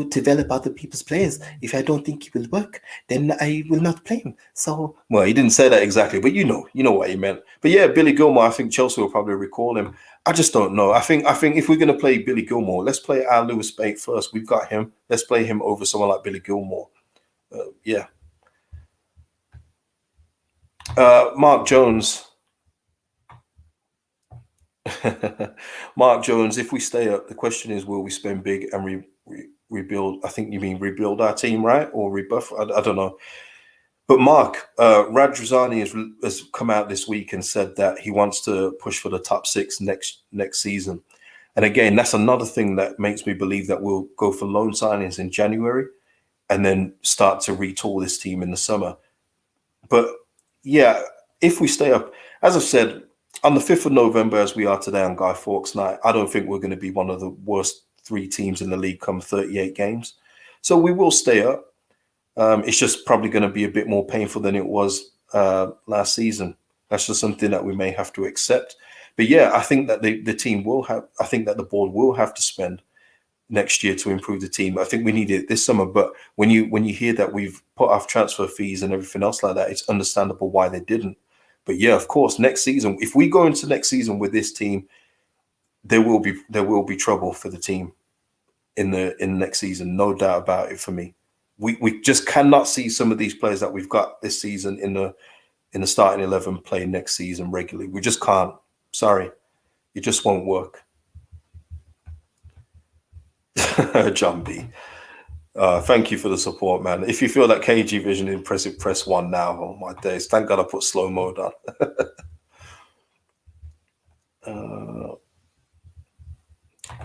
develop other people's players. If I don't think he will work, then I will not play him. So, well, he didn't say that exactly, but you know what he meant. But yeah, Billy Gilmour, I think Chelsea will probably recall him. I just don't know. I think if we're going to play Billy Gilmour, let's play our Lewis Bate first. We've got him. Let's play him over someone like Billy Gilmour. Yeah. Mark Jones. Mark Jones, if we stay up, the question is, will we spend big and rebuild? I think you mean rebuild our team, right? Or rebuff? I don't know. But Mark, Radrazani has come out this week and said that he wants to push for the top 6 next season. And again, that's another thing that makes me believe that we'll go for loan signings in January and then start to retool this team in the summer. But yeah, if we stay up, as I've said, on the 5th of November, as we are today on Guy Fawkes night, I don't think we're going to be one of the worst 3 teams in the league come 38 games. So we will stay up. It's just probably going to be a bit more painful than it was last season. That's just something that we may have to accept. But yeah, I think that the team will have, I think that the board will have to spend next year to improve the team. I think we need it this summer. But when you hear that we've put off transfer fees and everything else like that, it's understandable why they didn't. But yeah, of course, next season, if we go into next season with this team, there will be trouble for the team in the next season, no doubt about it for me. We just cannot see some of these players that we've got this season in the starting 11 play next season regularly. We just can't. Sorry, it just won't work. John B. Thank you for the support, man. If you feel that KG Vision is impressive, press 1 now. Oh my days! Thank God I put slow mode on.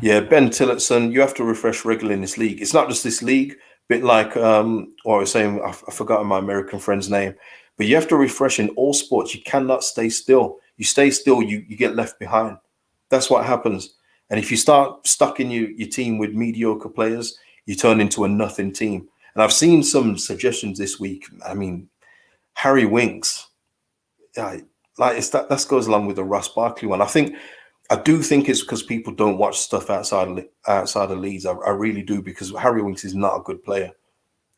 Yeah, Ben Tillotson, you have to refresh regularly in this league. It's not just this league. Bit like what I was saying, I've forgotten my American friend's name, but you have to refresh in all sports. You cannot stay still. You stay still, you get left behind. That's what happens. And if you start stuck in your team with mediocre players, you turn into a nothing team. And I've seen some suggestions this week. I mean, Harry Winks, like that goes along with the Ross Barkley one. I do think it's because people don't watch stuff outside of Leeds. I really do, because Harry Winks is not a good player.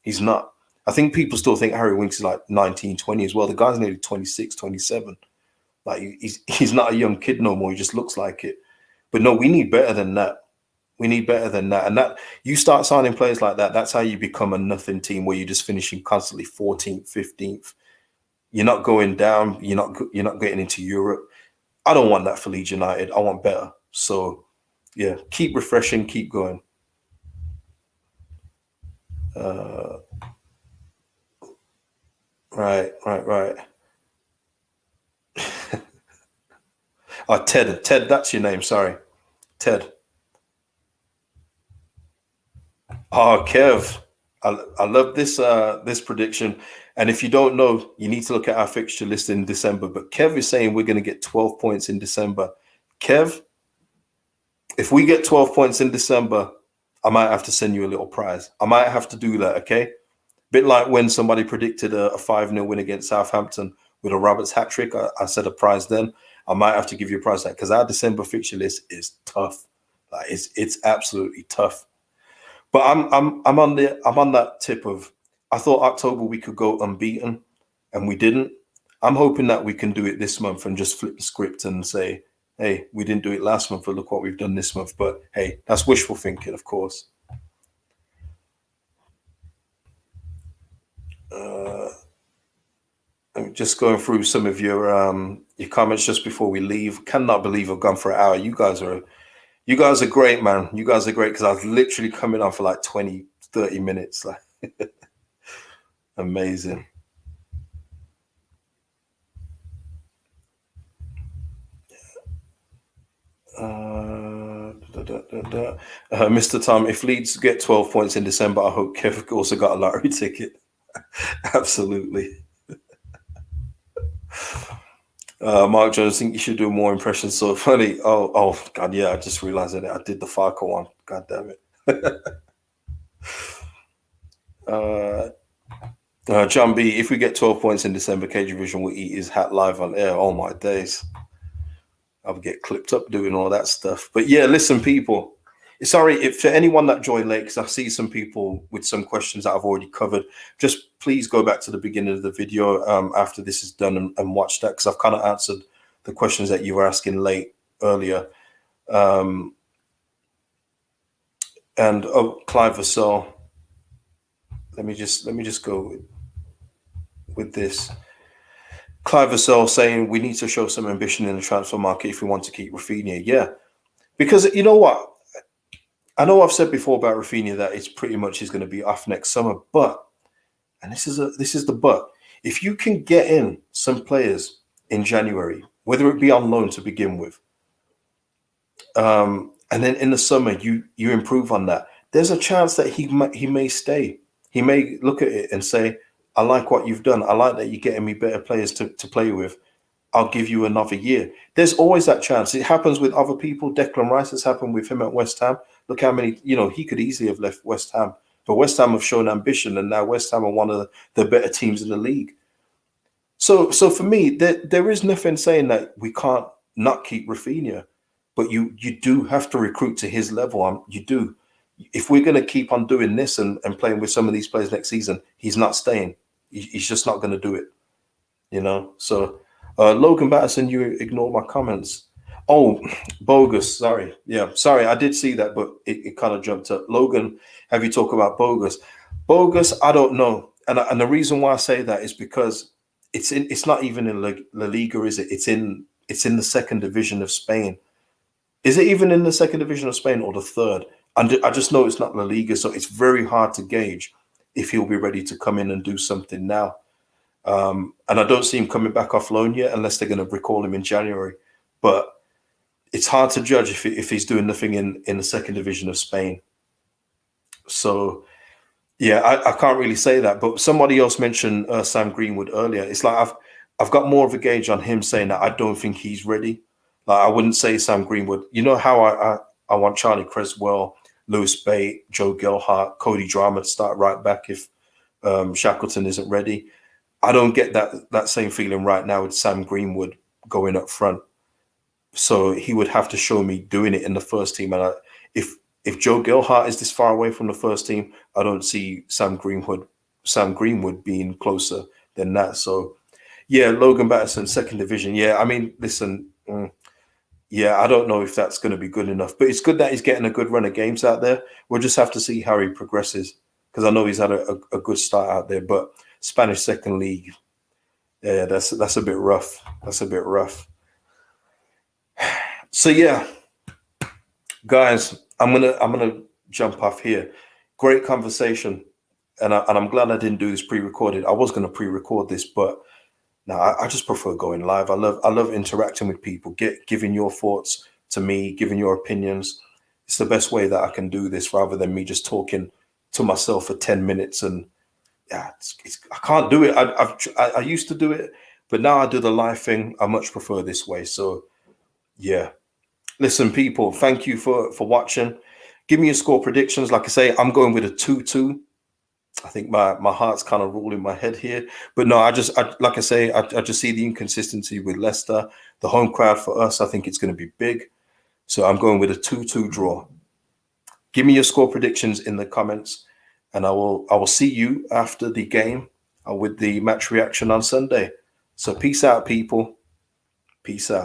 He's not. I think people still think Harry Winks is like 19, 20 as well. The guy's nearly 26, 27. Like he's not a young kid no more. He just looks like it. But no, we need better than that. We need better than that. And that you start signing players like that, that's how you become a nothing team where you're just finishing constantly 14th, 15th. You're not going down. You're not getting into Europe. I don't want that for Leeds United. I want better. So, yeah, keep refreshing, keep going. Right. Oh, Ted, that's your name. Sorry. Ted. Oh, Kev. I love this prediction. And if you don't know, you need to look at our fixture list in December. But Kev is saying we're going to get 12 points in December. Kev, if we get 12 points in December, I might have to send you a little prize. I might have to do that, okay? Bit like when somebody predicted a 5-0 win against Southampton with a Roberts hat trick. I said a prize then. I might have to give you a prize that because our December fixture list is tough. Like it's absolutely tough. But I'm on that tip of I thought October we could go unbeaten and we didn't. I'm hoping that we can do it this month and just flip the script and say, hey, we didn't do it last month, but look what we've done this month. But hey, that's wishful thinking, of course. I'm just going through some of your comments just before we leave. Cannot believe I've gone for an hour. You guys are great, man. You guys are great because I was literally coming on for like 20, 30 minutes. Like amazing. Mr. Tom, if Leeds get 12 points in December, I hope Kev also got a lottery ticket. Absolutely. Mark Jones, I think you should do more impressions. So funny. Oh, God, yeah, I just realized that I did the Farco one. God damn it. John B, if we get 12 points in December, Cage Vision will eat his hat live on air. Oh, my days. I'll get clipped up doing all that stuff. But yeah, listen, people. Sorry, if for anyone that joined late, because I see some people with some questions that I've already covered, just please go back to the beginning of the video after this is done and watch that, because I've kind of answered the questions that you were asking late earlier. And Clive Vassell, let me just go with this. Clive Vassell saying we need to show some ambition in the transfer market if we want to keep Rafinha. Yeah, because you know what? I know I've said before about Rafinha that it's pretty much he's going to be off next summer, but, and this is the but, if you can get in some players in January, whether it be on loan to begin with, and then in the summer you improve on that, there's a chance that he may stay. He may look at it and say, I like what you've done. I like that you're getting me better players to play with. I'll give you another year. There's always that chance. It happens with other people. Declan Rice has happened with him at West Ham. Look how many, he could easily have left West Ham. But West Ham have shown ambition, and now West Ham are one of the better teams in the league. So for me, there is nothing saying that we can't not keep Rafinha, but you do have to recruit to his level. You do. If we're going to keep on doing this and playing with some of these players next season, he's not staying. He's just not going to do it. So Logan Batterson, you ignored my comments. Oh, bogus. Sorry. Yeah, sorry. I did see that, but it kind of jumped up. Logan, have you talked about bogus? Bogus, I don't know. And the reason why I say that is because it's not even in La Liga, is it? It's in the second division of Spain. Is it even in the second division of Spain or the third? And I just know it's not La Liga, so it's very hard to gauge if he'll be ready to come in and do something now. And I don't see him coming back off loan yet unless they're going to recall him in January. But it's hard to judge if he's doing nothing in the second division of Spain. So, yeah, I can't really say that. But somebody else mentioned Sam Greenwood earlier. It's like I've got more of a gauge on him saying that I don't think he's ready. Like I wouldn't say Sam Greenwood. You know how I want Charlie Creswell, Lewis Bate, Joe Gelhardt, Cody Drama to start right back if Shackleton isn't ready. I don't get that same feeling right now with Sam Greenwood going up front. So he would have to show me doing it in the first team. And if Joe Gelhardt is this far away from the first team, I don't see Sam Greenwood being closer than that. So yeah, Logan Batterson, second division. Yeah, I mean, listen, yeah, I don't know if that's going to be good enough, but it's good that he's getting a good run of games out there. We'll just have to see how he progresses, because I know he's had a good start out there, but Spanish second league, yeah, that's a bit rough. That's a bit rough. So yeah, guys, I'm gonna jump off here. Great conversation, and I'm glad I didn't do this pre-recorded. I was gonna pre-record this, but no, I just prefer going live. I love interacting with people, giving your thoughts to me, giving your opinions. It's the best way that I can do this rather than me just talking to myself for 10 minutes. And yeah, I can't do it. I used to do it, but now I do the live thing. I much prefer this way. So yeah, listen, people, thank you for watching. Give me your score predictions. Like I say, I'm going with a 2-2. I think my heart's kind of ruling my head here, but no, like I say, I just see the inconsistency with Leicester. The home crowd for us, I think it's going to be big. So I'm going with a 2-2 draw. Give me your score predictions in the comments, and I will see you after the game with the match reaction on Sunday. So peace out, people. Peace out.